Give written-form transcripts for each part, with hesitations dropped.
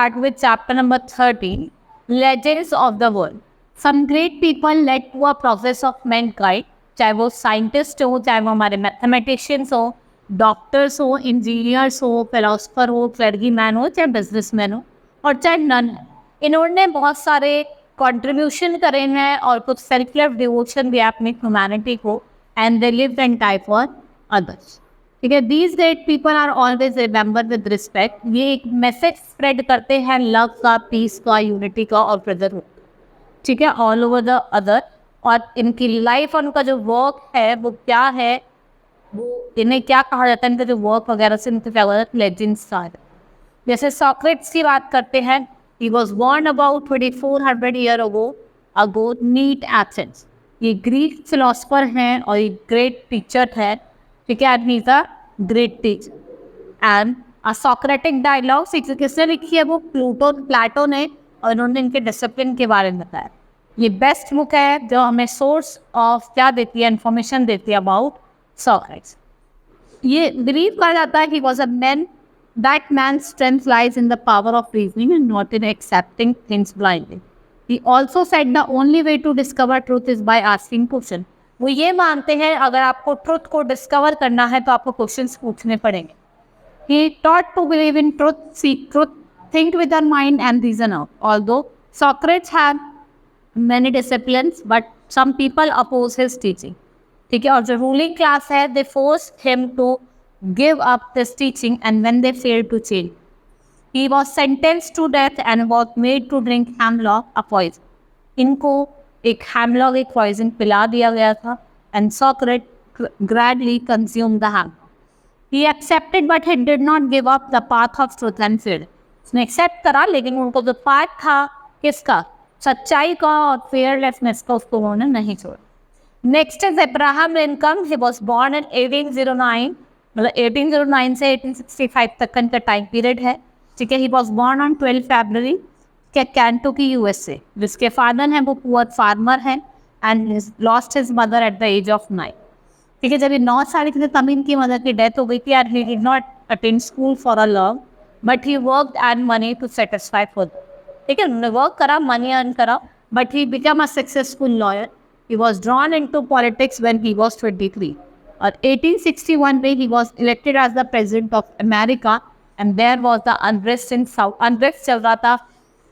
start with chapter number 13, Legends of the World. Some great people led to a process of mankind, चाहे वो scientist हो, चाहे वो हमारे मैथमेटिशियंस हो, डॉक्टर्स हो, इंजीनियर्स हो, फिलोसफर हो, क्लर्गी मैन हो, चाहे बिजनेसमैन हो और चाहे नन है, इन्होंने बहुत सारे कंट्रीब्यूशन करे हैं और कुछ सेल्फ लव डिवोशन दिया अपनी ह्यूमैनिटी को, and they lived and died for others. ठीक है, these great people are always remember with respect. ये एक मैसेज स्प्रेड करते हैं लव का, पीस का, यूनिटी का और ब्रदरहुड. ठीक है, ऑल ओवर द अदर. और इनकी लाइफ और उनका जो वर्क है वो क्या है, वो इन्हें क्या कहा जाता है, इनका जो वर्क वगैरह से इनके क्या होता है, लेजेंड्स का. जैसे सॉक्रेट्स की बात करते हैं, he was born about 2400 year ago near Athens. ये ग्रीक फिलोसफर हैं और ये ग्रेट टीचर है. ठीक है, and he is a great teacher. And a Socratic dialogue किसने लिखी है, वो प्लेटो ने, और उन्होंने इनके डिसिप्लिन के बारे में बताया. ये बेस्ट बुक है जो हमें सोर्स ऑफ क्या देती है, इंफॉर्मेशन देती है अबाउट सॉक्रेट्स. ये बिलीव करा जाता है कि was a man, that man strength lies in the power of reasoning and not in accepting things blindly. He also said the only way to discover truth is by asking question. वो ये मानते हैं अगर आपको truth को discover करना है तो आपको क्वेश्चंस पूछने पड़ेंगे. He taught to believe in truth, seek truth, think with our mind and reason out. Although Socrates had many disciplines, but some people oppose his teaching. ठीक है, और जो रूलिंग क्लास है, they forced him to give up this teaching, and when they failed to change, he was sentenced to death and was made to drink hemlock, a poison. इनको एक hemlock, एक poison पिला दिया गया था, and Socrates gradually consumed the hemlock. He accepted, but he did not give up the path of truth and freedom. उसने accept करा, लेकिन उनको जो पार्ट था किसका, सच्चाई का और फेयरलेसनेस का, उसको उन्होंने नहीं छोड़ा. Next is Abraham Lincoln. He was born in 1809, मतलब 1809 से 1865 तक का इनका टाइम पीरियड है. ठीक है, he was born on 12 February के कैंटुकी USA. जिसके फादर हैं वो पुअर फार्मर हैं and lost his mother at the age of 9. ठीक है, जब ये 9 साल की थी तब इनकी मदर की डेथ हो गई थी and he did not attend school for a long, but he work and money to satisfy for. ठीक है, उन्होंने वर्क करा, मनी अर्न करा, but he become a successful lawyer. He was drawn in to politics when he was 23. और 1861 में he was elected as the president of America and there was the unrest in south. Unrest चल रहा था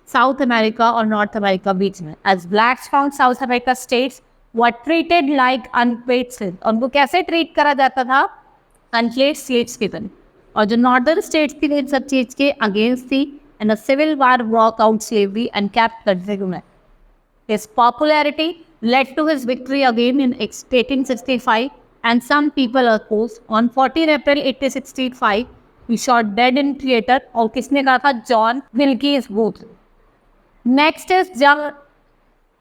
south America और north America बीच में. As blacks from south America states were treated like unpaid slaves. उनको कैसे treat करा जाता था, अनपेड स्लेव्स की तरह. और जो नॉर्दर्न स्टेट्स की इन सब चीज़ के अगेंस्ट थी, and a civil war broke out slavery and kept country में. His popularity led to his victory again in 1865 and some people oppose. On 14 April 1865 he shot dead in theatre. और किसने कहा था, John Wilkes Booth. Next is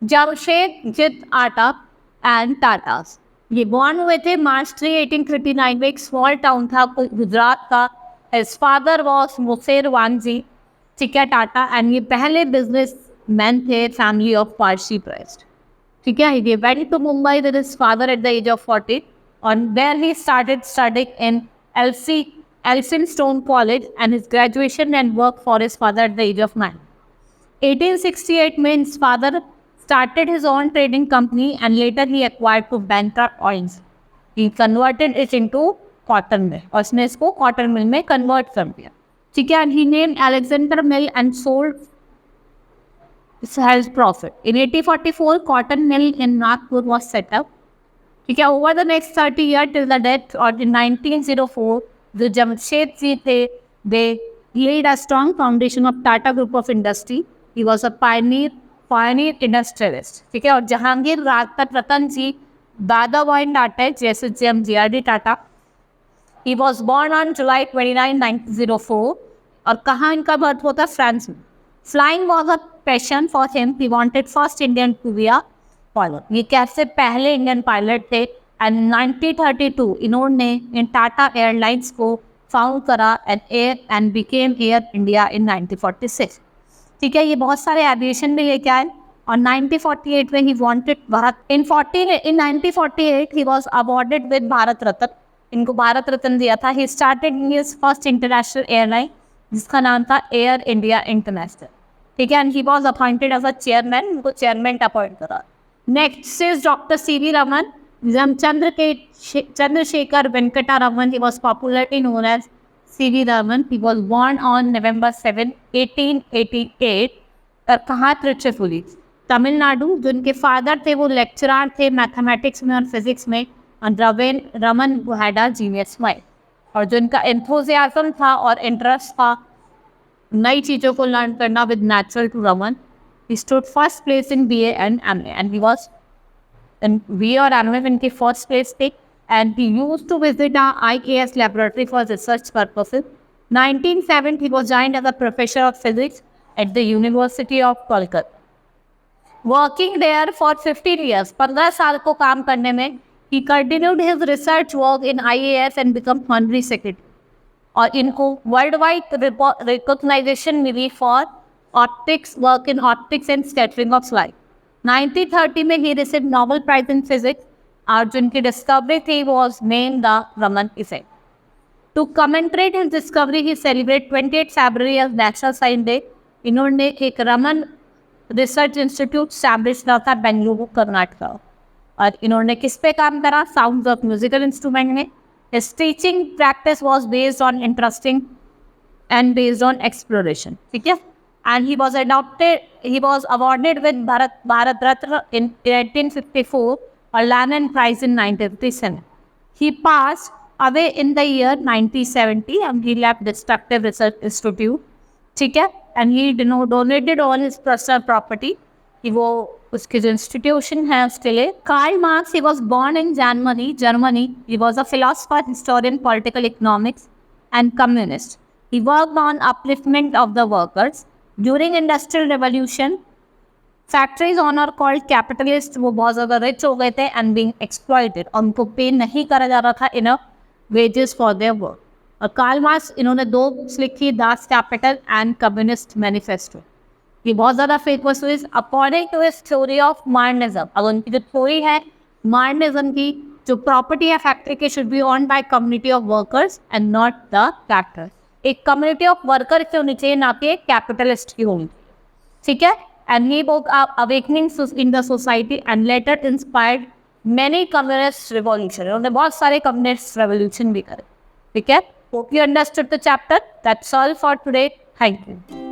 Jamshedji Tata and Tatas. ये born हुए थे मार्च 3, 1839 में. एक स्मॉल टाउन था गुजरात का. His father was Nusserwanji, ठीक है, टाटा. एंड ये पहले बिजनेस मैन थे, फैमिली ऑफ पारसी प्रेस्ट. ठीक है, ये went to Mumbai with his father at the age of 40 और there he started studying in Elphinstone college and his graduation and work for his father at the age of 9. 1868 में his father started his own trading company and later he acquired to bankrupt oils. He converted it into cotton mill और उसने इसको cotton mill में convert कर दिया. ठीक है, and he named Alexander Mill and sold his profit. In 1844, cotton mill in Nagpur was set up. ठीक है, over the next 30 years till the death or in 1904, जो जमशेदजी थे, they laid a strong foundation of Tata Group of Industry. He was a pioneer industrialist. ठीक है, और जहांगीर रतन जी, दादा wine Tata, जैसे GRD Tata. He was born on July 29, 1904. और कहाँ इनका बर्थ होता है, फ्रांस में. Flying was a passion for him. He wanted first Indian to be a pilot. ये कैसे पहले इंडियन पायलट थे. एंड 1932 इन्होंने इन टाटा एयरलाइंस को फाउंड करा and became Air India in 1946. ठीक है, ये बहुत सारे एविएशन भी लेके आए. और 1948 में he wanted Bharat in 1948 he was awarded with Bharat Ratna. इनको भारत रत्न दिया था. He started his first international airline जिसका नाम था एयर इंडिया इंटरनेशनल, ठीक है, and he was appointed as a chairman, उनको चेयरमैन अपॉइंट करा। Next is doctor C V. Raman, Chandrasekhar Venkata Raman, he was popularly known as C.V. Raman. He was born on November 7, 1888 और कहाँ त्रिचुली, तमिलनाडु। जिनके father थे वो lecturer थे मैथमेटिक्स में और फिजिक्स में, और Raman had a genius mind, और जिनका एंथुसियाज्म था और इंटरेस्ट था नई चीज़ों को लर्न करना with natural to Raman. He stood first place in BA and MA, and he was in BA और MA इनकी फर्स्ट प्लेस थी, and he used to visit our IKS laboratory for research purposes. 1970 he was joined as a professor of physics at the University of Kolkata. Working there for 15 years, 15 साल को काम करने में, he continued his research work in IAS and become honorary secretary. और इनको worldwide recognition milli for optics, work in optics and scattering of light. 1930 में he received Nobel Prize in Physics, और जिनकी डिस्कवरी थी was named the Raman effect. To commemorate his discovery, he celebrated 28 February as National Science Day. इन्होंने एक Raman research institute establish किया था बेंगलुरु कर्नाटका, और इन्होंने किस पे काम करा, साउंड्स ऑफ म्यूजिकल इंस्ट्रूमेंट में। His teaching practice was based on interesting and based on exploration, ठीक है, and he was awarded with Bharat Ratna in 1854 और Lenin prize in 1957. He passed away in the year 1970 and he left Destructive Research Institute, ठीक है, and he donated all his personal property. वो उसके जो institution है उसके लिए. Karl Marx, he was born in Germany. He was a philosopher, historian, political economics and communist. He worked on upliftment of the workers. During Industrial Revolution, factories owner called capitalist, वो बहुत ज़्यादा rich हो गए थे and being exploited, और उनको पे नहीं करा जा रहा था enough wages for their work. और कार्ल मार्क्स, इन्होंने 2 बुक्स लिखी, Das Kapital and communist manifesto. ये बहुत ज़्यादा फेमस हुई according to his theory of modernism. अब उनकी जो थ्योरी है मॉडर्निज्म की, जो प्रॉपर्टी है फैक्ट्री की should be own by community of workers and not the factor. एक कम्युनिटी ऑफ वर्कर की होनी चाहिए, ना कि एक कैपिटलिस्ट की होनी, ठीक है. And he woke up awakening in the society and later inspired many communist revolution. उन्होंने बहुत सारे communist revolution भी करे, ठीक है. Hope you understood the chapter. That's all for today. Thank you.